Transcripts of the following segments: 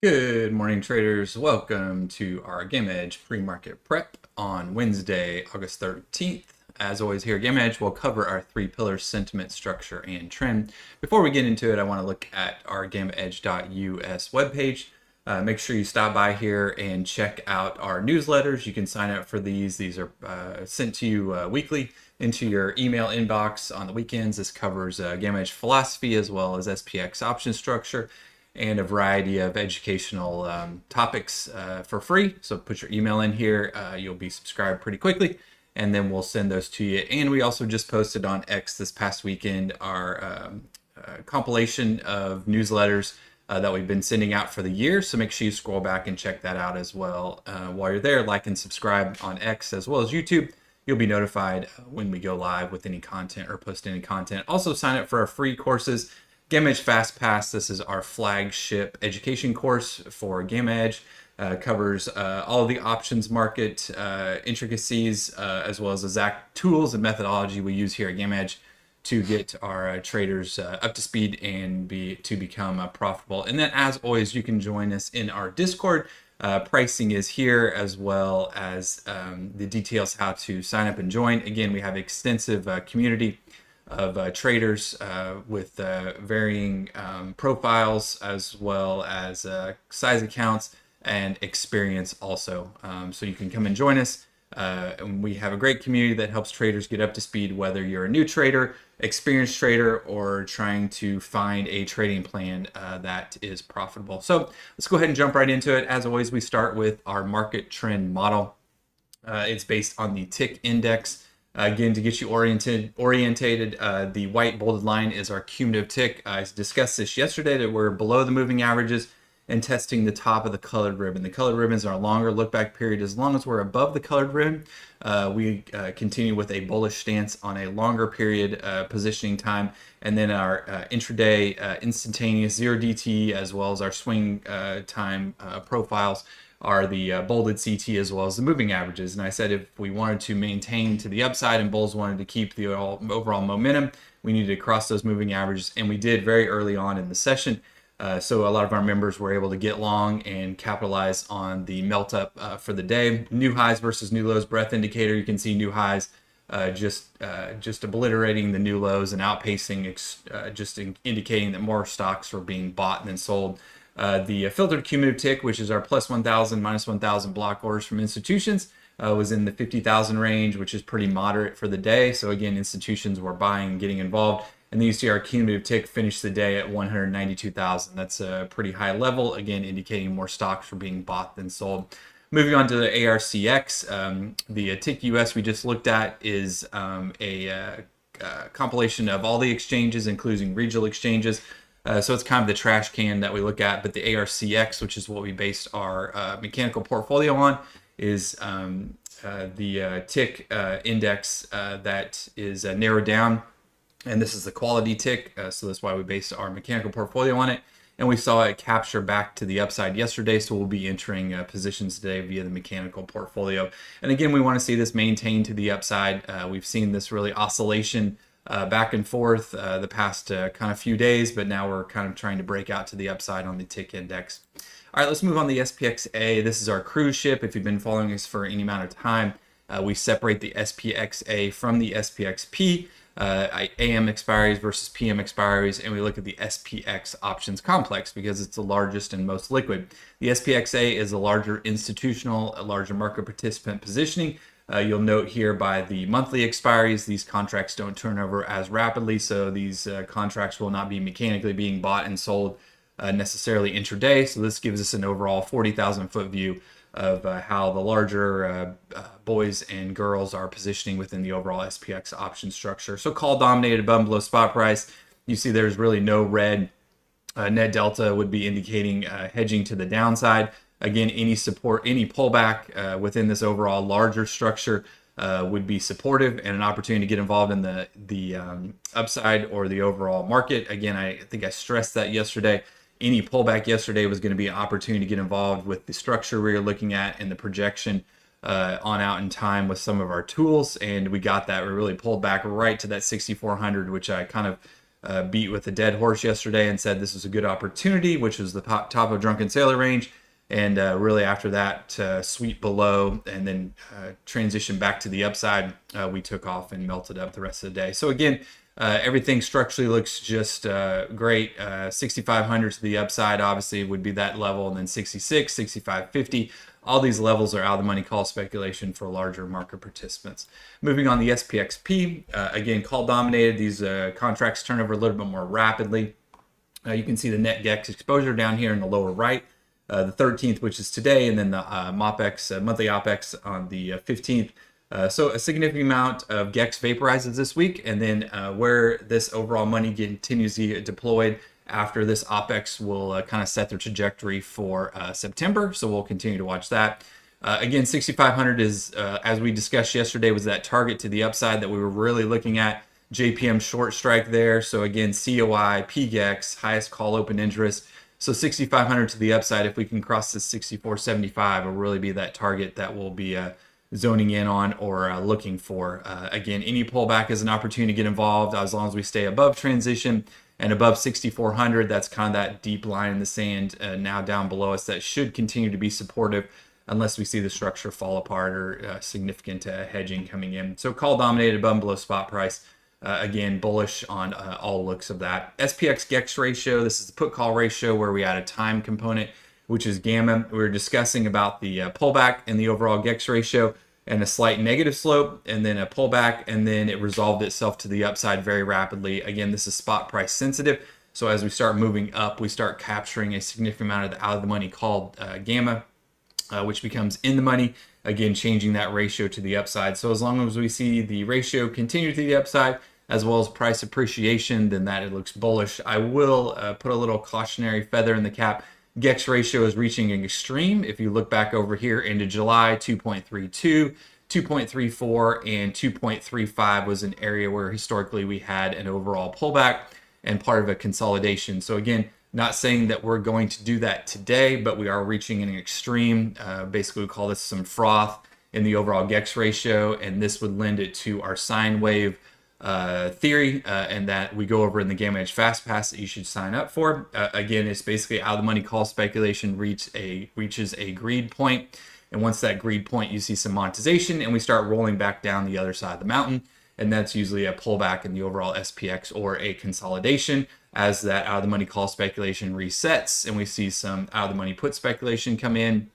Good morning, traders. Welcome to our Game Edge Premarket Prep on Wednesday, August 13th. As always, here at Game Edge, we'll cover our three pillars: sentiment, structure, and trend. Before we get into it, I want to look at our GameEdge.us webpage. Make sure you stop by here and check out our newsletters. You can sign up for these. These are sent to you weekly into your email inbox on the weekends. This covers Game Edge philosophy as well as SPX option structure and a variety of educational topics for free. So put your email in here. You'll be subscribed pretty quickly, and then we'll send those to you. And we also just posted on X this past weekend our compilation of newsletters that we've been sending out for the year. So make sure you scroll back and check that out as well. While you're there, like and subscribe on X as well as YouTube. You'll be notified when we go live with any content or post any content. Also sign up for our free courses. Game Edge Fast Pass, this is our flagship education course for Game Edge. Covers all of the options market intricacies, as well as the exact tools and methodology we use here at Game Edge to get our traders up to speed and become profitable. And then, as always, you can join us in our Discord. Pricing is here, as well as the details how to sign up and join. Again, we have extensive community of traders with varying profiles, as well as size accounts and experience also. So you can come and join us. And we have a great community that helps traders get up to speed, whether you're a new trader, experienced trader, or trying to find a trading plan that is profitable. So let's go ahead and jump right into it. As always, we start with our market trend model. It's based on the tick index. Again, to get you orientated, the white bolded line is our cumulative tick. I discussed this yesterday that we're below the moving averages and testing the top of the colored ribbon. The colored ribbon is our longer look back period. As long as we're above the colored ribbon, we continue with a bullish stance on a longer period positioning time. And then our intraday instantaneous 0DT, as well as our swing time profiles, are the bolded CT as well as the moving averages. And I said if we wanted to maintain to the upside and bulls wanted to keep the overall momentum, we needed to cross those moving averages, and we did very early on in the session. So a lot of our members were able to get long and capitalize on the melt up for the day. New highs versus new lows breadth indicator. You can see new highs just obliterating the new lows and outpacing, just indicating that more stocks were being bought than sold. The filtered cumulative tick, which is our plus 1,000, minus 1,000 block orders from institutions, was in the 50,000 range, which is pretty moderate for the day. So again, institutions were buying and getting involved. And then you see our cumulative tick finish the day at 192,000. That's a pretty high level, again, indicating more stocks were being bought than sold. Moving on to the ARCX, the tick US we just looked at is a compilation of all the exchanges, including regional exchanges. So it's kind of the trash can that we look at, but the ARCX, which is what we based our mechanical portfolio on, is the tick index that is narrowed down. And this is the quality tick, so that's why we based our mechanical portfolio on it. And we saw it capture back to the upside yesterday, so we'll be entering positions today via the mechanical portfolio. And again, we want to see this maintained to the upside. We've seen this really oscillation back and forth the past kind of few days, but now we're kind of trying to break out to the upside on the tick index. All right, let's move on to the SPXA. This is our cruise ship. If you've been following us for any amount of time, we separate the SPXA from the SPXP. AM expiries versus PM expiries, and we look at the SPX options complex because it's the largest and most liquid. The SPXA is a larger institutional, a larger market participant positioning. You'll note here by the monthly expiries, these contracts don't turn over as rapidly, so these contracts will not be mechanically being bought and sold necessarily intraday. So this gives us an overall 40,000 foot view of how the larger boys and girls are positioning within the overall SPX option structure. So call dominated above and below spot price. You see there's really no red. Net delta would be indicating hedging to the downside. Again, any support, any pullback within this overall larger structure would be supportive and an opportunity to get involved in the upside or the overall market. Again, I think I stressed that yesterday. Any pullback yesterday was going to be an opportunity to get involved with the structure we were looking at and the projection on out in time with some of our tools, and we got that. We really pulled back right to that 6,400, which I kind of beat with a dead horse yesterday and said this was a good opportunity, which was the top of Drunken Sailor range. And really after that sweep below and then transition back to the upside, we took off and melted up the rest of the day. So again, everything structurally looks just great. 6,500 to the upside obviously would be that level, and then 66, 6,550. All these levels are out of the money call speculation for larger market participants. Moving on the SPXP, again, call dominated. These contracts turn over a little bit more rapidly. You can see the net GEX exposure down here in the lower right. The 13th, which is today, and then the MOPEX, monthly OPEX on the 15th. So a significant amount of GEX vaporizes this week, and then where this overall money continues to get deployed after this OPEX will kind of set the trajectory for September. So we'll continue to watch that. Again, 6,500 is, as we discussed yesterday, was that target to the upside that we were really looking at. JPM short strike there. So again, COI, PGEX, highest call open interest. So 6,500 to the upside, if we can cross this 6,475, will really be that target that we'll be zoning in on or looking for. Again, any pullback is an opportunity to get involved as long as we stay above transition and above 6,400. That's kind of that deep line in the sand now down below us that should continue to be supportive unless we see the structure fall apart or significant hedging coming in. So call dominated above and below spot price. Again, bullish on all looks of that. SPX GEX ratio, this is the put call ratio where we add a time component, which is gamma. We were discussing about the pullback in the overall GEX ratio and a slight negative slope and then a pullback, and then it resolved itself to the upside very rapidly. Again, this is spot price sensitive. So as we start moving up, we start capturing a significant amount of the out of the money called gamma, which becomes in the money. Again, changing that ratio to the upside. So as long as we see the ratio continue to the upside, as well as price appreciation, then that it looks bullish. I will put a little cautionary feather in the cap. GEX ratio is reaching an extreme. If you look back over here into July, 2.32, 2.34, and 2.35 was an area where historically we had an overall pullback and part of a consolidation. So again, not saying that we're going to do that today, but we are reaching an extreme. Basically, we call this some froth in the overall GEX ratio, and this would lend it to our sine wave theory, and that we go over in the Gamma Edge Fast Pass that you should sign up for. Again, it's basically out of the money call speculation reaches a greed point, and once that greed point, you see some monetization, and we start rolling back down the other side of the mountain, and that's usually a pullback in the overall SPX or a consolidation as that out of the money call speculation resets, and we see some out of the money put speculation come in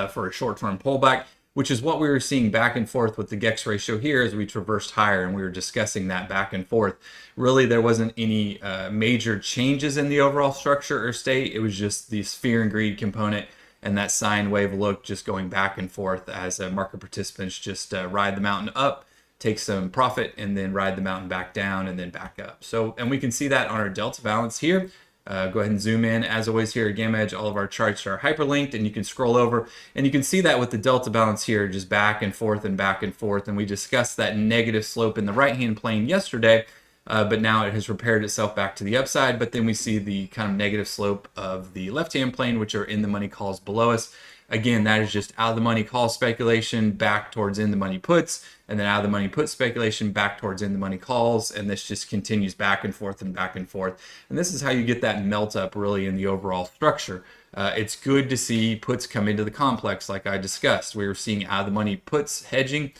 for a short-term pullback, which is what we were seeing back and forth with the GEX ratio here as we traversed higher, and we were discussing that back and forth. Really, there wasn't any major changes in the overall structure or state. It was just the fear and greed component and that sine wave look just going back and forth as market participants just ride the mountain up, take some profit, and then ride the mountain back down and then back up. So, and we can see that on our delta balance here. Go ahead and zoom in. As always here at Gamma Edge, all of our charts are hyperlinked, and you can scroll over and you can see that with the delta balance here, just back and forth and back and forth. And we discussed that negative slope in the right-hand plane yesterday, but now it has repaired itself back to the upside. But then we see the kind of negative slope of the left-hand plane, which are in the money calls below us. Again, that is just out of the money call speculation back towards in the money puts, and then out of the money put speculation back towards in the money calls, and this just continues back and forth and back and forth. And this is how you get that melt up really in the overall structure. It's good to see puts come into the complex like I discussed. We were seeing out of the money puts hedging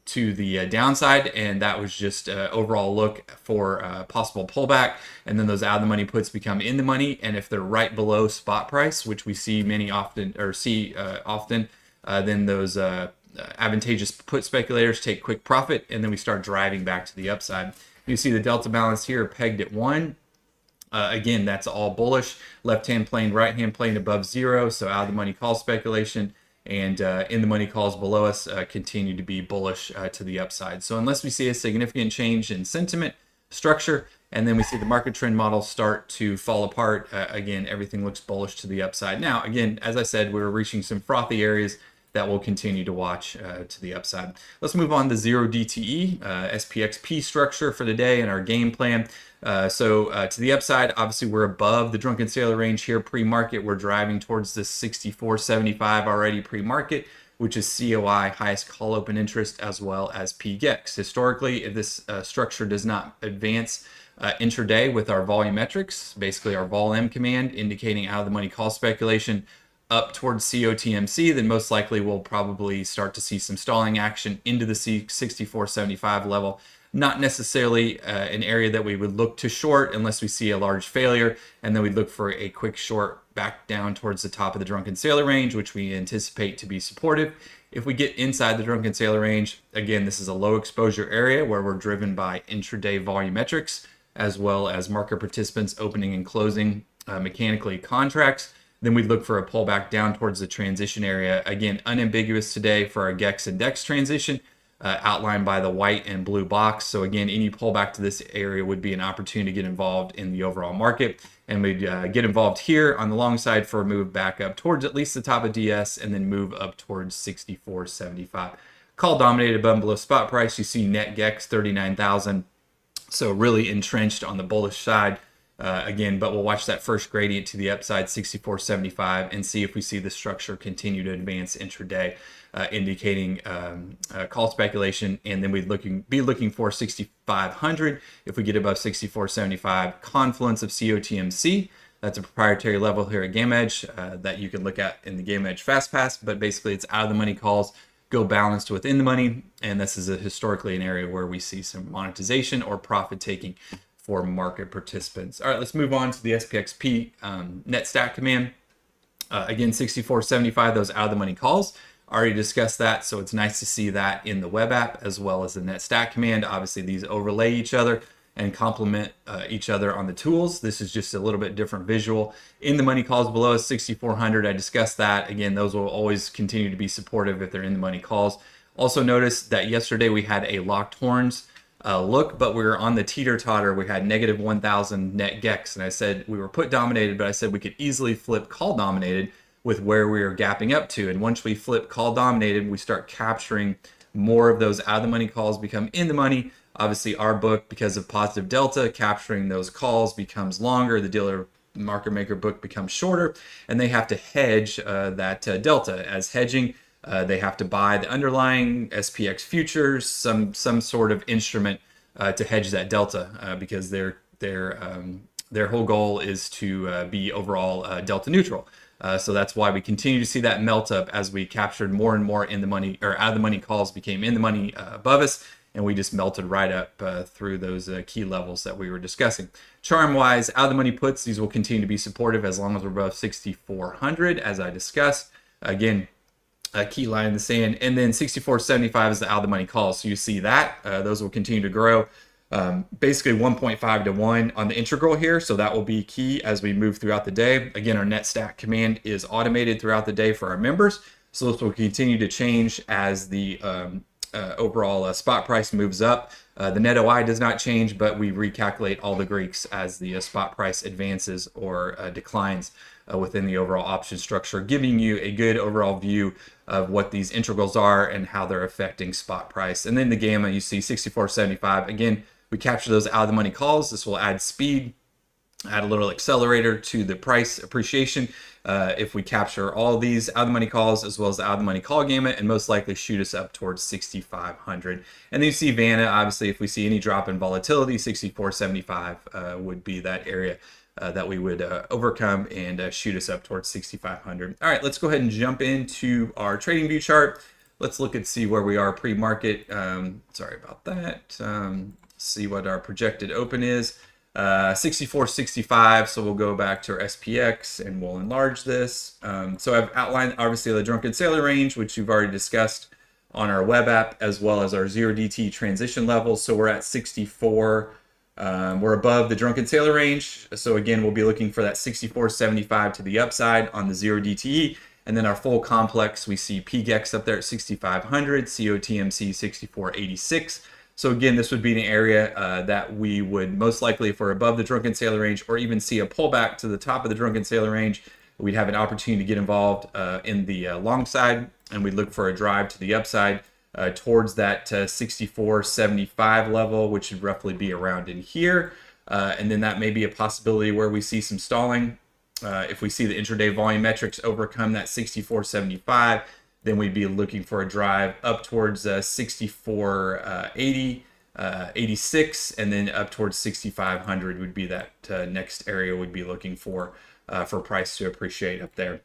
to the downside, and that was just overall look for possible pullback, and then those out of the money puts become in the money, and if they're right below spot price, which we see often, then those advantageous put speculators take quick profit, and then we start driving back to the upside. You see the delta balance here pegged at 1. Again, that's all bullish. Left-hand plane, right-hand plane above 0, so out of the money call speculation, and in the money calls below us continue to be bullish to the upside. So unless we see a significant change in sentiment, structure, and then we see the market trend model start to fall apart, again, everything looks bullish to the upside. Now, again, as I said, we're reaching some frothy areas that we'll continue to watch to the upside. Let's move on to 0 DTE, SPXP structure for the day and our game plan. To the upside, obviously we're above the Drunken Sailor range here pre-market. We're driving towards this 64.75 already pre-market, which is COI, highest call open interest, as well as PGEX. Historically, if this structure does not advance intraday with our volumetrics, basically our vol M command indicating out of the money call speculation up towards COTMC, then most likely we'll probably start to see some stalling action into the C6475 level. Not necessarily an area that we would look to short unless we see a large failure, and then we'd look for a quick short back down towards the top of the Drunken Sailor range, which we anticipate to be supportive. If we get inside the Drunken Sailor range, again, this is a low exposure area where we're driven by intraday volumetrics, as well as market participants opening and closing mechanically contracts. Then we'd look for a pullback down towards the transition area. Again, unambiguous today for our GEX and DEX transition, outlined by the white and blue box. So again, any pullback to this area would be an opportunity to get involved in the overall market. And we'd get involved here on the long side for a move back up towards at least the top of DS and then move up towards 64.75. Call dominated above and below spot price. You see net GEX 39,000. So really entrenched on the bullish side. Again, but we'll watch that first gradient to the upside, 64.75, and see if we see the structure continue to advance intraday, indicating call speculation. And then we'd be looking for 6,500 if we get above 64.75. Confluence of COTMC. That's a proprietary level here at GameEdge that you can look at in the GameEdge Fast Pass. But basically, it's out of the money calls, go balanced within the money, and this is historically an area where we see some monetization or profit taking for market participants. All right, let's move on to the SPX net stack command. Again, 64.75, those out of the money calls. Already discussed that, so it's nice to see that in the web app as well as the net stack command. Obviously, these overlay each other and complement each other on the tools. This is just a little bit different visual. In the money calls below is 6,400. I discussed that. Again, those will always continue to be supportive if they're in the money calls. Also notice that yesterday we had a locked horns look, but we were on the teeter-totter. We had negative 1,000 net GEX, and I said we were put dominated, but I said we could easily flip call dominated with where we were gapping up to. And once we flip call dominated, we start capturing more of those out of the money calls become in the money. Obviously, our book, because of positive delta, capturing those calls becomes longer. The dealer market maker book becomes shorter, and they have to hedge that delta. As hedging, they have to buy the underlying SPX futures, some sort of instrument to hedge that delta, because their whole goal is to be overall delta neutral. So that's why we continue to see that melt up as we captured more and more in the money, or out of the money calls became in the money above us, and we just melted right up through those key levels that we were discussing. Charm wise, out of the money puts, these will continue to be supportive as long as we're above 6,400, as I discussed. Again, a key line in the sand. And then 64.75 is the out of the money calls. So you see that those will continue to grow. Basically 1.5 to 1 on the integral here. So that will be key as we move throughout the day. Again, our net stack command is automated throughout the day for our members. So this will continue to change as the overall spot price moves up. The net OI does not change, but we recalculate all the Greeks as the spot price advances or declines within the overall option structure, giving you a good overall view of what these integrals are and how they're affecting spot price. And then the gamma, you see 64.75. Again, we capture those out of the money calls. This will add speed, add a little accelerator to the price appreciation if we capture all these out of the money calls as well as the out of the money call gamut, and most likely shoot us up towards 6,500. And then you see Vanna, obviously, if we see any drop in volatility, 64.75 would be that area that we would overcome and shoot us up towards 6,500. All right, let's go ahead and jump into our trading view chart. Let's look and see where we are pre-market. Sorry about that. See what our projected open is. 64.65, so we'll go back to our SPX and we'll enlarge this. So I've outlined obviously the Drunken Sailor range, which you've already discussed on our web app, as well as our 0DT transition levels. So we're at 64. We're above the Drunken Sailor range. So again, we'll be looking for that 64.75 to the upside on the 0DTE. And then our full complex, we see PGEX up there at 6,500, COTMC 64.86. So again, this would be an area that we would most likely, if we're above the Drunken Sailor range or even see a pullback to the top of the Drunken Sailor range, we'd have an opportunity to get involved in the long side, and we'd look for a drive to the upside towards that 64.75 level, which would roughly be around in here. And then that may be a possibility where we see some stalling. If we see the intraday volume metrics overcome that 64.75, then we'd be looking for a drive up towards 64.80 86, and then up towards 6,500 would be that next area we'd be looking for price to appreciate up there.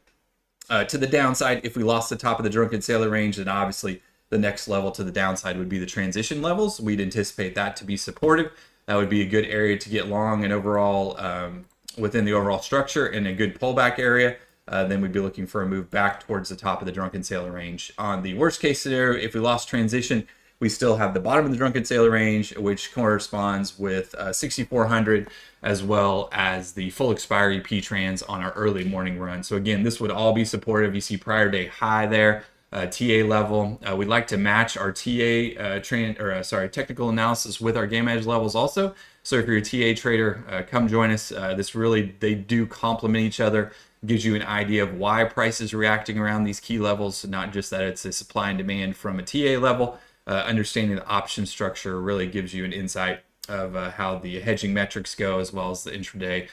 To the downside, if we lost the top of the drunken sailor range, then obviously the next level to the downside would be the transition levels. We'd anticipate that to be supportive. That would be a good area to get long and overall within the overall structure, and a good pullback area. Then we'd be looking for a move back towards the top of the drunken sailor range. On the worst case scenario, if we lost transition, we still have the bottom of the drunken sailor range, which corresponds with 6,400, as well as the full expiry P-trans on our early morning run. So again, this would all be supportive. You see prior day high there, TA level. We'd like to match our technical analysis with our game edge levels also. So if you're a TA trader, come join us. They do complement each other. Gives you an idea of why price is reacting around these key levels, not just that it's a supply and demand from a TA level. Understanding the option structure really gives you an insight of how the hedging metrics go, as well as the intraday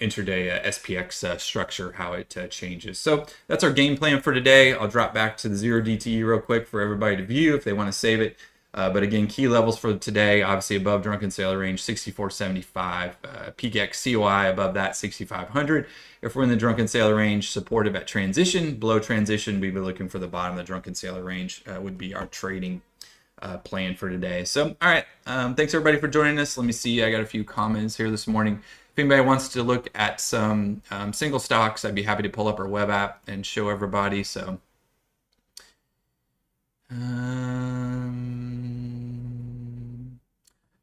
SPX structure, how it changes. So that's our game plan for today. I'll drop back to the 0 DTE real quick for everybody to view if they want to save it. But again, key levels for today, obviously above drunken sailor range, 6475, peak X COI above that, 6500. If we're in the drunken sailor range, supportive at transition. Below transition, we'd be looking for the bottom of the drunken sailor range, would be our trading plan for today. So, all right, thanks everybody for joining us. Let me see, I got a few comments here this morning. If anybody wants to look at some single stocks, I'd be happy to pull up our web app and show everybody. So,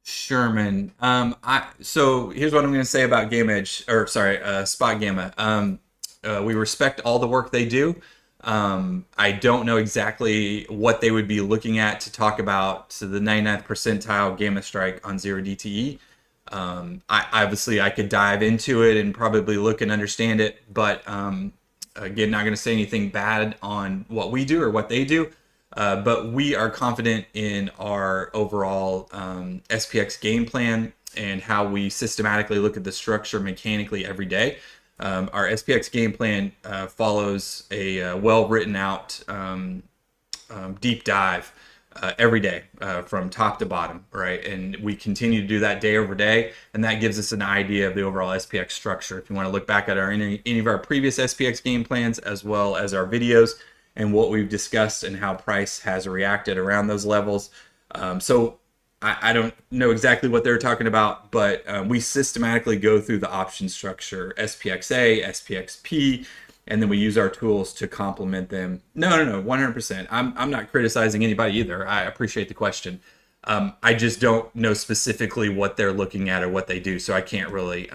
Sherman. So here's what I'm going to say about Spot Gamma. We respect all the work they do. I don't know exactly what they would be looking at to talk about the 99th percentile Gamma strike on 0 DTE. I could dive into it and probably look and understand it, but again, not going to say anything bad on what we do or what they do. But we are confident in our overall SPX game plan and how we systematically look at the structure mechanically every day. Our SPX game plan follows a well-written out deep dive every day from top to bottom, right? And we continue to do that day over day, and that gives us an idea of the overall SPX structure. If you want to look back at any of our previous SPX game plans, as well as our videos, and what we've discussed and how price has reacted around those levels. So I don't know exactly what they're talking about, but we systematically go through the option structure, SPXA, SPXP, and then we use our tools to complement them. No, 100%. I'm not criticizing anybody either. I appreciate the question. I just don't know specifically what they're looking at or what they do, so I can't really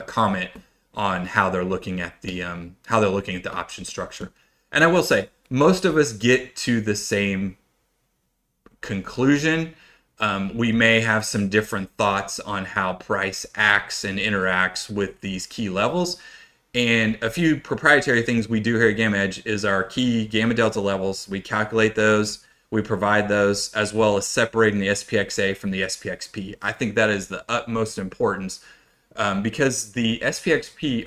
comment on how they're looking at the option structure. And I will say, most of us get to the same conclusion. We may have some different thoughts on how price acts and interacts with these key levels. And a few proprietary things we do here at Gamma Edge is our key gamma delta levels. We calculate those, we provide those, as well as separating the SPXA from the SPXP. I think that is the utmost importance because the SPXA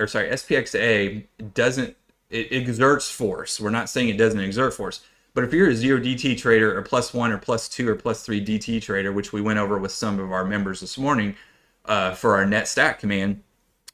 it exerts force. We're not saying it doesn't exert force, but if you're a 0 DT trader or +1 or +2 or +3 DT trader, which we went over with some of our members this morning for our net stat command,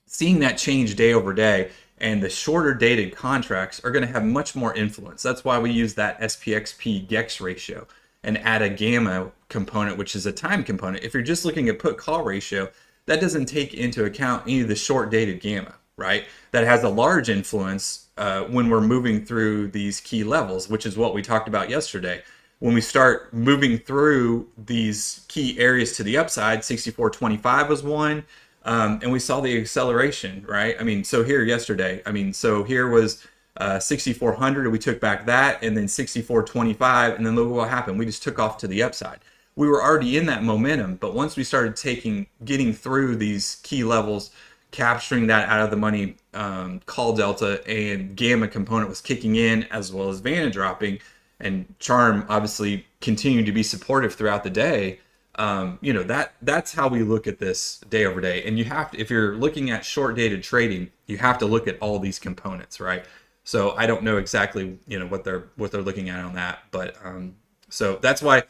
seeing that change day over day and the shorter dated contracts are going to have much more influence. That's why we use that SPXP GEX ratio and add a gamma component, which is a time component. If you're just looking at put call ratio, that doesn't take into account any of the short dated gamma, right? That has a large influence when we're moving through these key levels, which is what we talked about yesterday. When we start moving through these key areas to the upside, 64.25 was one, and we saw the acceleration, right? I mean, so here yesterday, so here was 6,400, we took back that, and then 64.25, and then look what happened. We just took off to the upside. We were already in that momentum, but once we started getting through these key levels, capturing that out of the money call delta and gamma component was kicking in, as well as Vanna dropping, and Charm obviously continuing to be supportive throughout the day. That's how we look at this day over day. And you have to, if you're looking at short dated trading, you have to look at all these components, right? So I don't know exactly what they're looking at on that, but so that's why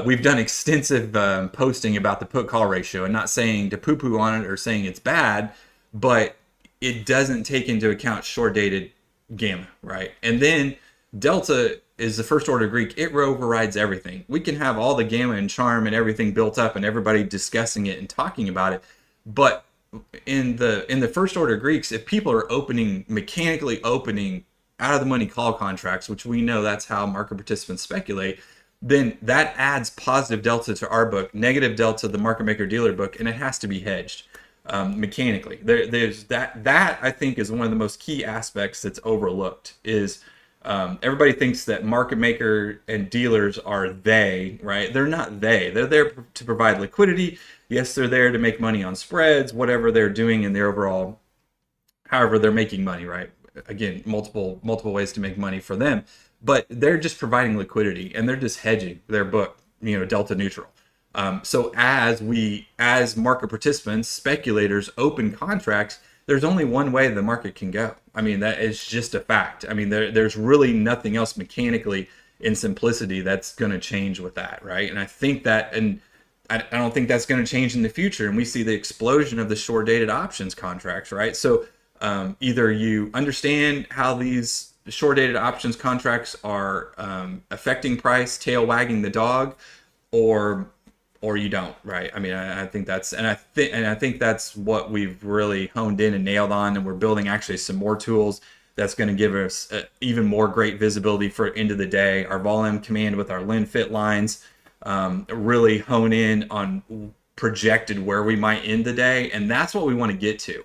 we've done extensive posting about the put call ratio, and not saying to poo poo on it or saying it's bad, but it doesn't take into account short dated gamma, right? And then delta is the first order Greek. It overrides everything. We can have all the gamma and charm and everything built up and everybody discussing it and talking about it, but in the first order Greeks, if people are mechanically opening out of the money call contracts, which we know that's how market participants speculate, then that adds positive delta to our book, negative delta to the market maker dealer book, and it has to be hedged mechanically. There's that I think is one of the most key aspects that's overlooked. Is everybody thinks that market maker and dealers are they, right? They're not they. They're there to provide liquidity. Yes, they're there to make money on spreads, whatever they're doing in their overall, however they're making money, right? Again, multiple ways to make money for them, but they're just providing liquidity and they're just hedging their book, delta neutral. So as market participants, speculators open contracts, there's only one way the market can go. I mean, that is just a fact. I mean, there's really nothing else mechanically in simplicity that's going to change with that, right? And I think that, and I don't think that's going to change in the future. And we see the explosion of the short dated options contracts, right? So either you understand how these short dated options contracts are affecting price, tail wagging the dog, or you don't, right? I mean, I think that's, and I think that's what we've really honed in and nailed on, and we're building actually some more tools that's going to give us even more great visibility for end of the day. Our volume command with our LinFit lines really hone in on projected where we might end the day, and that's what we want to get to.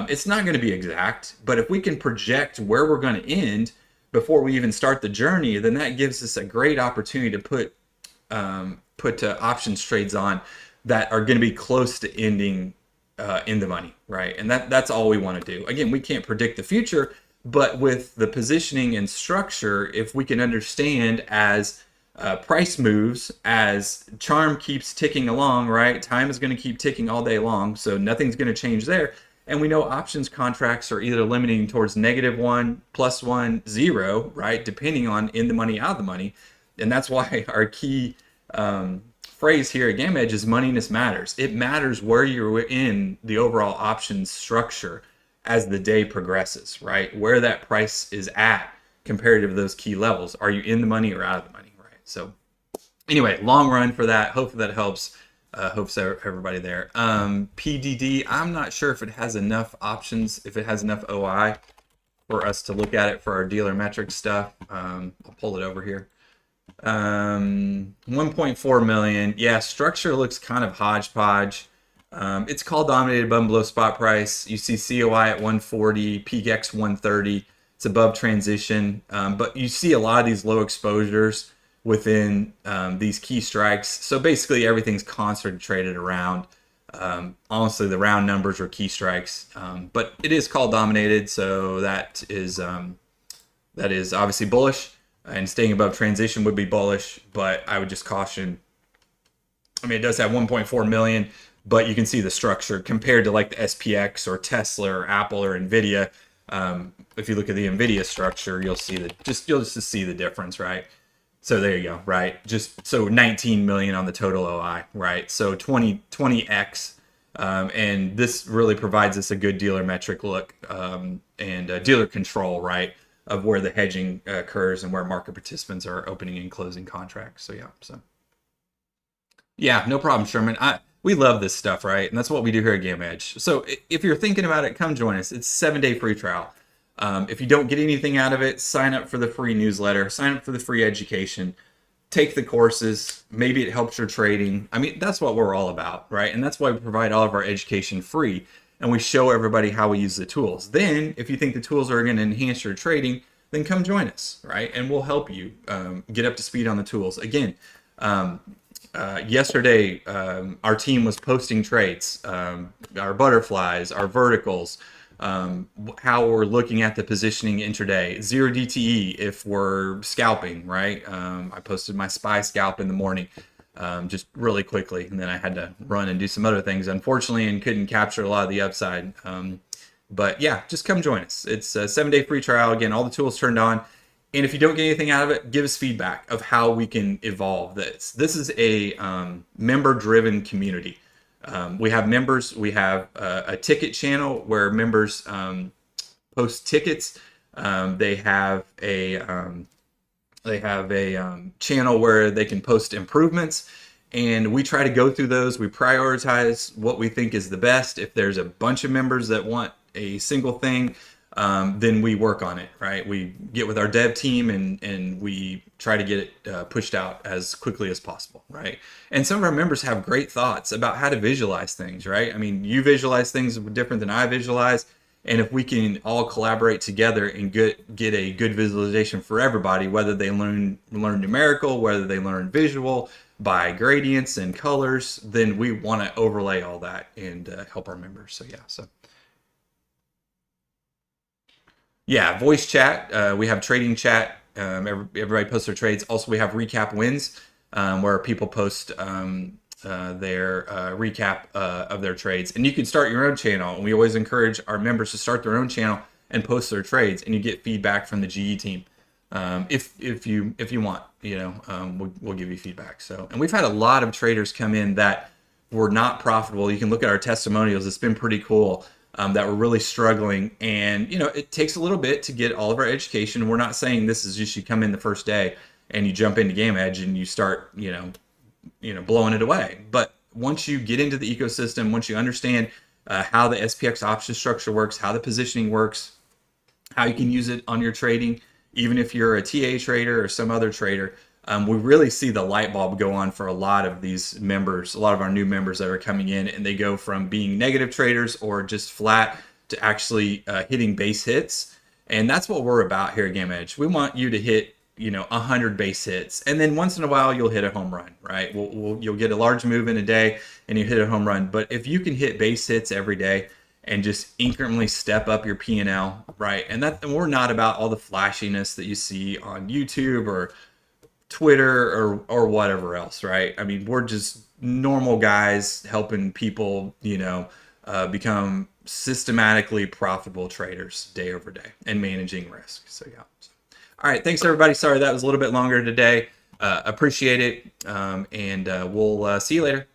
It's not going to be exact, but if we can project where we're going to end before we even start the journey, then that gives us a great opportunity to put options trades on that are going to be close to ending in the money, right? And that's all we want to do. Again, we can't predict the future, but with the positioning and structure, if we can understand as price moves, as charm keeps ticking along, right? Time is going to keep ticking all day long, so nothing's going to change there. And we know options contracts are either limiting towards -1, +1, 0, right? Depending on in the money, out of the money. And that's why our key phrase here at Game Edge is moneyness matters. It matters where you're in the overall options structure as the day progresses, right? Where that price is at compared to those key levels. Are you in the money or out of the money, right? So anyway, long run for that. Hopefully that helps. Hopes everybody there. PDD, I'm not sure if it has enough options, if it has enough OI for us to look at it for our dealer metric stuff. I'll pull it over here. 1.4 million. Yeah, structure looks kind of hodgepodge. It's call dominated above and below spot price. You see COI at 140, peak X 130. It's above transition, but you see a lot of these low exposures within these key strikes. So basically everything's concentrated around honestly the round numbers or key strikes, but it is call dominated, so that is obviously bullish, and staying above transition would be bullish, but I would just caution. I mean, it does have 1.4 million, but you can see the structure compared to like the SPX or Tesla or Apple or Nvidia. If you look at the Nvidia structure, you'll see you'll just see the difference, right? So there you go, right? Just so 19 million on the total OI, right? So 20x, and this really provides us a good dealer metric look and dealer control, right, of where the hedging occurs and where market participants are opening and closing contracts. So yeah, no problem, Sherman. We love this stuff, right? And that's what we do here at Game Edge. So if you're thinking about it, come join us. It's a 7-day free trial. If you don't get anything out of it, sign up for the free newsletter, sign up for the free education, take the courses. Maybe it helps your trading. I mean, that's what we're all about, right? And that's why we provide all of our education free, and we show everybody how we use the tools. Then, if you think the tools are going to enhance your trading, then come join us, right? And we'll help you get up to speed on the tools. Again, yesterday, our team was posting trades, our butterflies, our verticals, how we're looking at the positioning intraday, 0 DTE if we're scalping, right? I posted my SPY scalp in the morning just really quickly, and then I had to run and do some other things, unfortunately, and couldn't capture a lot of the upside. But yeah, just come join us. It's a 7-day free trial. Again, all the tools turned on. And if you don't get anything out of it, give us feedback of how we can evolve this. This is a member-driven community. We have members. We have a ticket channel where members post tickets. They have a channel where they can post improvements, and we try to go through those. We prioritize what we think is the best. If there's a bunch of members that want a single thing, then we work on it, right? We get with our dev team and we try to get it pushed out as quickly as possible, right? And some of our members have great thoughts about how to visualize things, right? I mean, you visualize things different than I visualize. And if we can all collaborate together and get a good visualization for everybody, whether they learn numerical, whether they learn visual by gradients and colors, then we want to overlay all that and help our members. So yeah, voice chat. We have trading chat. Everybody posts their trades. Also, we have recap wins, where people post their recap of their trades, and you can start your own channel. And we always encourage our members to start their own channel and post their trades, and you get feedback from the GE team. If you want, we'll give you feedback. So, and we've had a lot of traders come in that were not profitable. You can look at our testimonials. It's been pretty cool. That were really struggling, and it takes a little bit to get all of our education. We're not saying this is just you come in the first day and you jump into Game Edge and you start blowing it away. But once you get into the ecosystem, once you understand how the SPX option structure works, how the positioning works, how you can use it on your trading, even if you're a TA trader or some other trader, we really see the light bulb go on for a lot of these members, a lot of our new members that are coming in, and they go from being negative traders or just flat to actually hitting base hits. And that's what we're about here at Game Edge. We want you to hit 100 base hits, and then once in a while you'll hit a home run, right? You'll get a large move in a day and you hit a home run. But if you can hit base hits every day and just incrementally step up your P&L, right? And we're not about all the flashiness that you see on YouTube or Twitter or whatever else, right? I mean, we're just normal guys helping people, become systematically profitable traders day over day and managing risk. So yeah. All right, thanks everybody. Sorry that was a little bit longer today. Appreciate it, and we'll see you later.